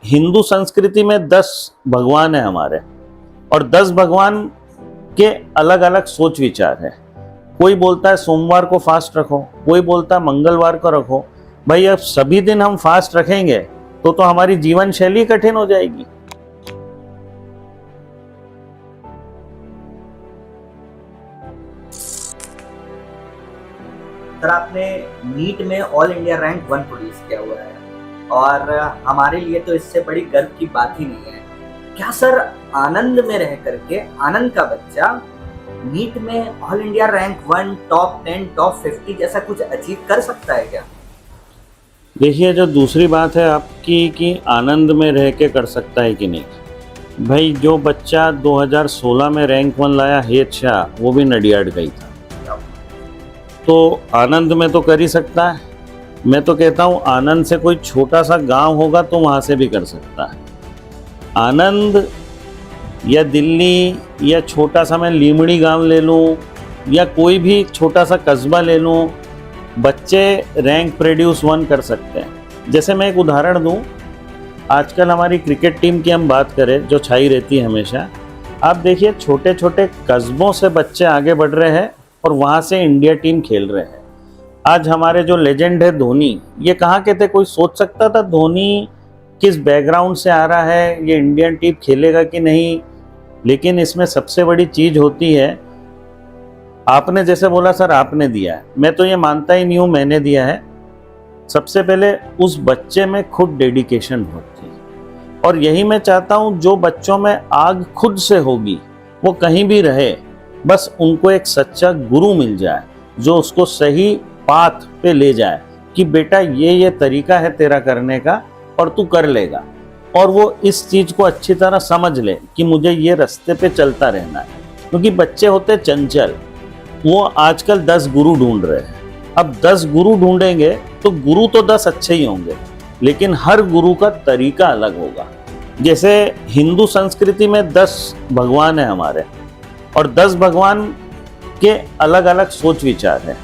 हिंदू संस्कृति में 10 भगवान है हमारे, और 10 भगवान के अलग अलग सोच विचार है। कोई बोलता है सोमवार को फास्ट रखो, कोई बोलता है मंगलवार को रखो। भाई अब सभी दिन हम फास्ट रखेंगे तो हमारी जीवन शैली कठिन हो जाएगी। सर, आपने नीट में ऑल इंडिया रैंक 1 प्रोड्यूस किया हुआ है और हमारे लिए तो इससे बड़ी गर्व की बात ही नहीं है। क्या सर आनंद में रह करके आनंद का बच्चा नीट में all India rank 1, top 10, top 50 जैसा कुछ अचीव कर सकता है क्या? देखिए, जो दूसरी बात है आपकी कि आनंद में रह के कर सकता है कि नहीं, भाई जो बच्चा 2016 में रैंक 1 लाया हेत शाह, वो भी नडियाड गई था, तो आनंद में तो कर ही सकता है। मैं तो कहता हूँ आनंद से कोई छोटा सा गांव होगा तो वहाँ से भी कर सकता है। आनंद या दिल्ली या छोटा सा मैं लीमड़ी गांव ले लूँ या कोई भी छोटा सा कस्बा ले लूँ, बच्चे रैंक प्रोड्यूस 1 कर सकते हैं। जैसे मैं एक उदाहरण दूँ, आजकल हमारी क्रिकेट टीम की हम बात करें जो छाई रहती है हमेशा, आप देखिए छोटे छोटे कस्बों से बच्चे आगे बढ़ रहे हैं और वहाँ से इंडिया टीम खेल रहे हैं। आज हमारे जो लेजेंड है धोनी, ये कहाँ के थे? कोई सोच सकता था धोनी किस बैकग्राउंड से आ रहा है, ये इंडियन टीम खेलेगा कि नहीं? लेकिन इसमें सबसे बड़ी चीज़ होती है, आपने जैसे बोला सर आपने दिया है, मैं तो ये मानता ही नहीं हूँ मैंने दिया है। सबसे पहले उस बच्चे में खुद डेडिकेशन होती है, और यही मैं चाहता हूँ जो बच्चों में आग खुद से होगी वो कहीं भी रहे, बस उनको एक सच्चा गुरु मिल जाए जो उसको सही पाथ पे ले जाए कि बेटा ये तरीका है तेरा करने का और तू कर लेगा, और वो इस चीज़ को अच्छी तरह समझ ले कि मुझे ये रास्ते पे चलता रहना है। क्योंकि बच्चे होते चंचल, वो आजकल 10 गुरु ढूंढ रहे हैं। अब 10 गुरु ढूंढेंगे तो गुरु तो 10 अच्छे ही होंगे, लेकिन हर गुरु का तरीका अलग होगा। जैसे हिंदू संस्कृति में 10 भगवान है हमारे, और 10 भगवान के अलग अलग सोच विचार है।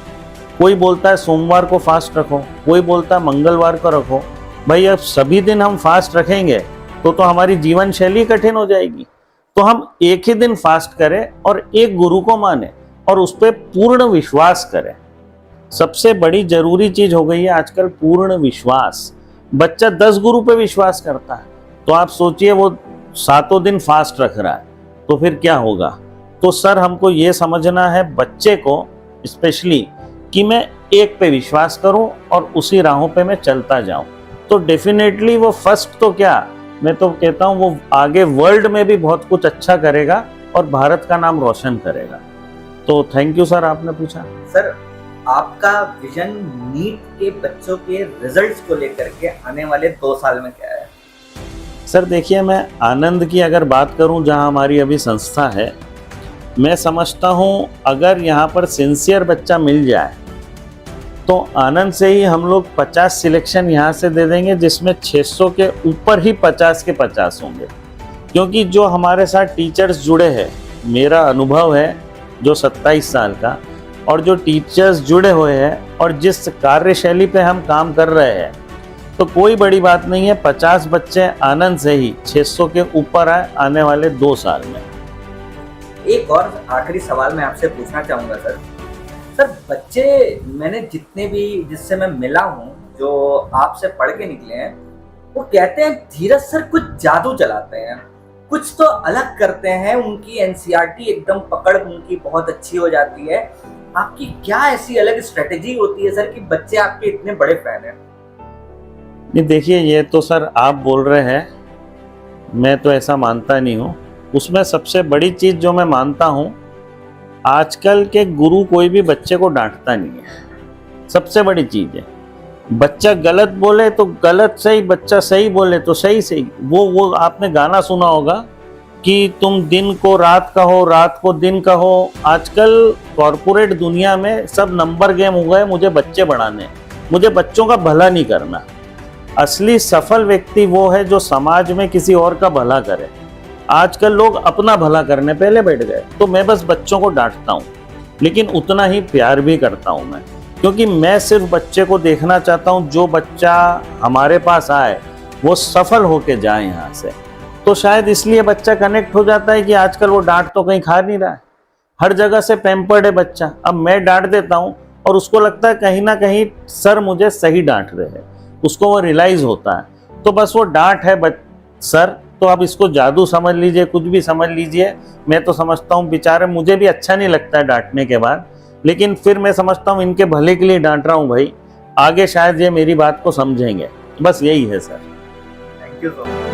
कोई बोलता है सोमवार को फास्ट रखो, कोई बोलता है मंगलवार को रखो। भाई अब सभी दिन हम फास्ट रखेंगे तो हमारी जीवन शैली कठिन हो जाएगी। तो हम एक ही दिन फास्ट करें और एक गुरु को माने और उस पर पूर्ण विश्वास करें। सबसे बड़ी जरूरी चीज हो गई है आजकल पूर्ण विश्वास। बच्चा 10 गुरु पे विश्वास करता है, तो आप सोचिए वो 7 दिन फास्ट रख रहा है तो फिर क्या होगा? तो सर हमको ये समझना है बच्चे को स्पेशली कि मैं एक पे विश्वास करूं और उसी राहों पे मैं चलता जाऊं, तो डेफिनेटली वो फर्स्ट तो क्या, मैं तो कहता हूं वो आगे वर्ल्ड में भी बहुत कुछ अच्छा करेगा और भारत का नाम रोशन करेगा। तो थैंक यू सर, आपने पूछा। सर, आपका विजन नीट के बच्चों के रिजल्ट्स को लेकर के आने वाले 2 साल में क्या है? सर देखिए, मैं आनंद की अगर बात करूं जहां हमारी अभी संस्था है, मैं समझता हूं अगर यहां पर सिंसियर बच्चा मिल जाए तो आनंद से ही हम लोग 50 सिलेक्शन यहाँ से दे देंगे, जिसमें 600 के ऊपर ही 50 के 50 होंगे। क्योंकि जो हमारे साथ टीचर्स जुड़े हैं, मेरा अनुभव है जो 27 साल का, और जो टीचर्स जुड़े हुए हैं और जिस कार्यशैली पे हम काम कर रहे हैं, तो कोई बड़ी बात नहीं है। 50 बच्चे आनंद से ही 600 के ऊपर आए आने वाले 2 साल में। एक और आखिरी सवाल मैं आपसे पूछना चाहूँगा सर। बच्चे मैंने जितने भी जिससे मैं मिला हूँ जो आपसे पढ़ के निकले हैं, वो कहते हैं धीरज सर कुछ जादू चलाते हैं, कुछ तो अलग करते हैं, उनकी एनसीईआरटी एकदम पकड़ उनकी बहुत अच्छी हो जाती है। आपकी क्या ऐसी अलग स्ट्रेटेजी होती है सर कि बच्चे आपके इतने बड़े फैन हैं? नहीं देखिए, ये तो सर आप बोल रहे हैं, मैं तो ऐसा मानता नहीं हूँ। उसमें सबसे बड़ी चीज़ जो मैं मानता हूँ, आजकल के गुरु कोई भी बच्चे को डांटता नहीं है। सबसे बड़ी चीज़ है, बच्चा गलत बोले तो गलत सही, बच्चा सही बोले तो सही सही। वो आपने गाना सुना होगा कि तुम दिन को रात कहो, रात को दिन कहो। आजकल कॉरपोरेट दुनिया में सब नंबर गेम हो गए, मुझे बच्चे बढ़ाने, मुझे बच्चों का भला नहीं करना। असली सफल व्यक्ति वो है जो समाज में किसी और का भला करे। आजकल लोग अपना भला करने पहले बैठ गए। तो मैं बस बच्चों को डांटता हूँ, लेकिन उतना ही प्यार भी करता हूँ मैं, क्योंकि मैं सिर्फ बच्चे को देखना चाहता हूँ। जो बच्चा हमारे पास आए वो सफल होके जाए यहाँ से। तो शायद इसलिए बच्चा कनेक्ट हो जाता है कि आजकल वो डांट तो कहीं खा नहीं रहा है, हर जगह से पैम्पर्ड है बच्चा। अब मैं डांट देता हूँ और उसको लगता है कहीं ना कहीं सर मुझे सही डांट रहे हैं, उसको वो रियलाइज होता है। तो बस वो डांट है सर, तो आप इसको जादू समझ लीजिए, कुछ भी समझ लीजिए। मैं तो समझता हूँ बेचारे, मुझे भी अच्छा नहीं लगता है डांटने के बाद, लेकिन फिर मैं समझता हूँ इनके भले के लिए डांट रहा हूँ भाई, आगे शायद ये मेरी बात को समझेंगे। बस यही है sir. Thank you so much.